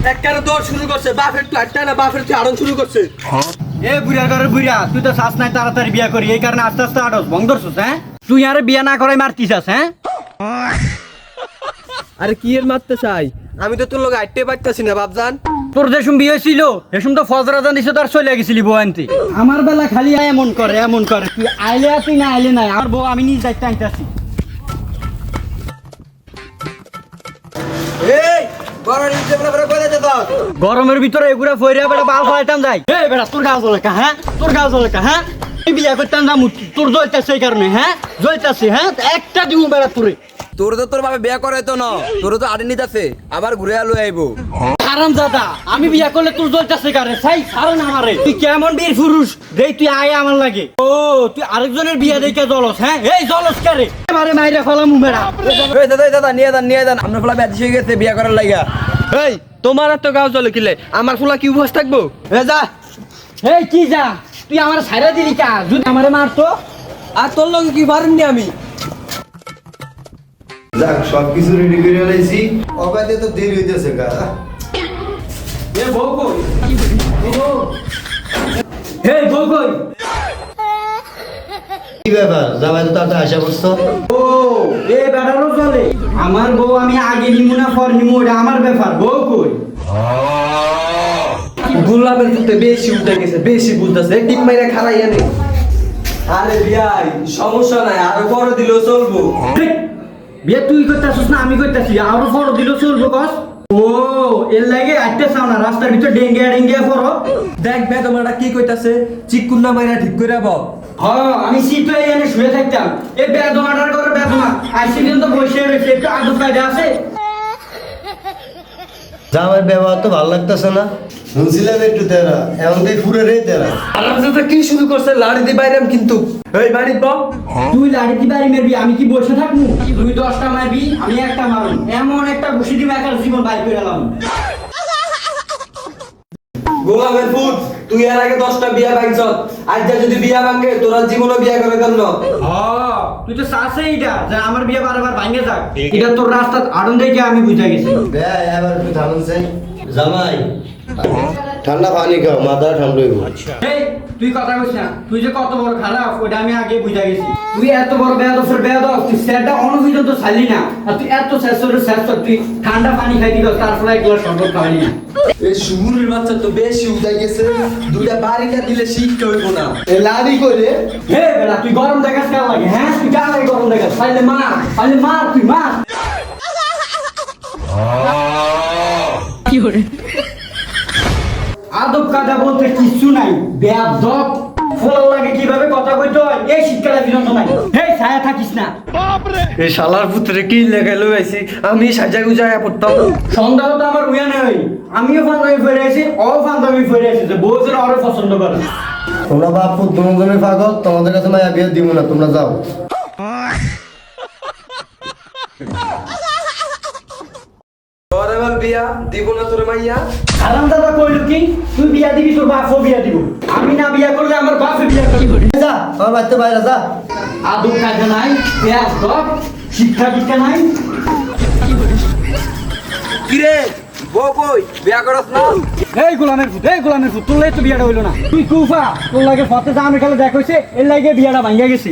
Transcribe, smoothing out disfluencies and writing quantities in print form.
একবারে দৌড় শুরু করছে, বাপের তো একটা না বাপের তো আড়ন শুরু করছে। এ বুড়া ঘরের বুড়া, তুই তো শ্বাস নাই তাড়াতাড়ি বিয়া করি, এই কারণে আস্তে আস্তে আড়স ভঙ্গ করছিস। হ্যাঁ, তুই আরে বিয়া না করাই মারতিস। হ্যাঁ, আরে কি এর মারতে চাই, আমি তো তোর লোক আইতে পারতাছি না বাপজান। তোর যেসম বিয়ে ছিল এসম তো ফজরাজান দিছে, তার চলে গেছিলি বউ আনতে। আমার বেলা খালি এমন করে এমন করে, তুই আইলে আসি না আইলে নাই, আমার বউ আমি নিজ দায়িত্ব আনতেছি। এই বড় নিচে বড় বড় কই যাচ্ছে তো? গরমের ভিতরে এগুলা ফইরা বেটা বাল ফালাইতাম যাই। এই বেটা তোর গাও জ্বলে কা? হ্যাঁ, তোর গাও জ্বলে কা? হ্যাঁ, এই বিয়া করতাম না তোর জ্বলতেছে এই কারণে। হ্যাঁ, জ্বলতেছে। হ্যাঁ, একটা দিমু বেটা তোরে। তোর তো তোর বাবা বিয়া করে তো না, তোর তো আড়ে নিতাছে, আবার ঘুরে আলো আইবো। হারামজাদা, আমি বিয়া করলে তোর জ্বলতেছে কারে? ছাই ছাড় না আমারে। তুই কেমন বীর পুরুষ দেই, তুই আয় আমার লাগে। ও তুই আরেকজনের বিয়া দেখে জ্বলস? হ্যাঁ, এই জ্বলস কারে? আমারে মাইরা ফেলামু বেটা। এই দাদা নিয়ে যান আমরা ফুলা ব্যাধি হয়ে গেছে বিয়া করার লাগা। এই তোমার তো গাও চলে কিলে, আমার ফুলা কি উপহাস থাকবো? এ যা। এই কি যা, তুই আমার ছাইরা দিলি কা? যদি আমারে মারতো? আর তোর লগে কি পারেননি আমি? যাক সবকিছু রেডি করে লাইছি, অবাইতে তো দেরি হইতেছে গা। এ বউ কই? এই বউ কই? কি ব্যাপার, জামাই তো তাতে আশা করছো? ও এ বেটারও চলে। আমার বউ আমি আগে নিমু না পর নিমু, এটা আমার ব্যাপার। বউ কই? গোলাপের ফুটে বেশি উঠে গেছে, বেশি বুঝতেছে, টিপ মাইরা খারাইয়া নে। আরে বিয়াই সমস্যা নাই, আরো বড় দিলেও চলবো। ঠিক। বিয়ে তুই করতেছিস না আমি করতেছি, আরো ফটো দিল চলবো কস? ও এর লাগে আইতে চাও না, রাস্তার ভিতর ডেঙ্গিয়া পড়ো। দেখ বে তোমারটা কি কইতাছে, চিকুন্না মাইরা ঠিক করে বল। হ্যাঁ, আমি শীত এনে শুয়ে থাকতাম। এ বেদমাটার করে বেদমা আইসি কিন্তু বসে রয়েছে, একটু আদব কায়দা আছে? জামাইয়ের ব্যবহার তো ভালো লাগতেছে না, শুনছিলাম একটু তেরা, এমন তাই পুরো রে তেরা। আরামসে কি শুরু করছে, লাড়ি দি বাইরাম কিন্তু। এই বাড়ি ব তুই লাড়ি দিবি আর মেরবি, আমি কি বসে থাকবো? তুই 10টা মারবি, আমি একটা মারুম, এমন একটা ঘুষি দিবি একার জীবন বাইর করে এলাম। গোলামের ফুট, তুই এর আগে 10টা বিয়া ভাঙছ, আজ যা যদি বিয়া ভাঙে তোরা জীবনও বিয়া করে দেন না। তুই তো চাষে এইটা যে আমার বিয়ে বারবার ভাঙে যাক, এটা তোর রাস্তা আড়ন দেখে আমি বুঝা গেছি। ব্যয় এবার একটু থামুন চাই। জামাই ঠান্ডা পানি খাও, মাথা ঠান্ডা হইব। এই তুই কথা কইস না, তুই যে কত বড় খারাপ ওটা আমি আগে বুঝা গেছি। তুই এত বড় বেয়াদফের বেয়াদফ, তুই সেটা অনভিজন ছাড়লি না, আর তুই এত শেষ তুই ঠান্ডা পানি খাই দিল, তার ফলে এক গ্লাস শরবত খাওয়ালি না। এই শুগুরের বাচ্চা তো বেশি উঠে গেছে, দুইটা বাড়িটা দিলে শিখতে হইব না। এ লাড়ি করে হে বেটা, তুই গরম দেখাস কেন লাগে? হ্যাঁ, তুই কেন লাগে গরম দেখাস? পাইলে মার তুই মার। আদব কাদা বলতে কিচ্ছু নাই, বেয়াদব। ফল লাগে কিভাবে কথা কইতে হয় এই শীতকালে বিরন্ত নাই। হেই ছায়া থাকিস না। এই শালার পুত্রে কি লেগাইলো আইছি, আমি সাজা গুজায়া পড়তাম। সন্ধ্যা তো আমার উয়া নেই, আমিও ফান্দামি ফেরে আছি, ও ফান্দামি ফেরে আছি, যে বউজন আরো পছন্দ করে। তোমরা বাপু দুজনে পাগল, তোমাদের কাছে মায়া বিয়ে দিব না, তোমরা যাও। তোর এবার বিয়া দিব না তোর মাইয়া? আরাম দাদা কইল কি তুই বিয়া দিবি, তোর বাপও বিয়া দিব। আমি না বিয়া করলে আমার বাপে বিয়া করবে। যা আমার বাড়িতে বাইরে যা। আদব কাজে নাই, বেয়াদব, শিক্ষা দীক্ষা নাই। কিরে বউ কই, বিয়া করছ না? এই গোলামের ফুট তোর লাগে তো বিয়াটা হইলো না। তুই কুফা, তোর লাগে ফতে যা আমি খালে দেখ হইছে, এর লাগে বিয়াটা ভাঙ্গা গেছি।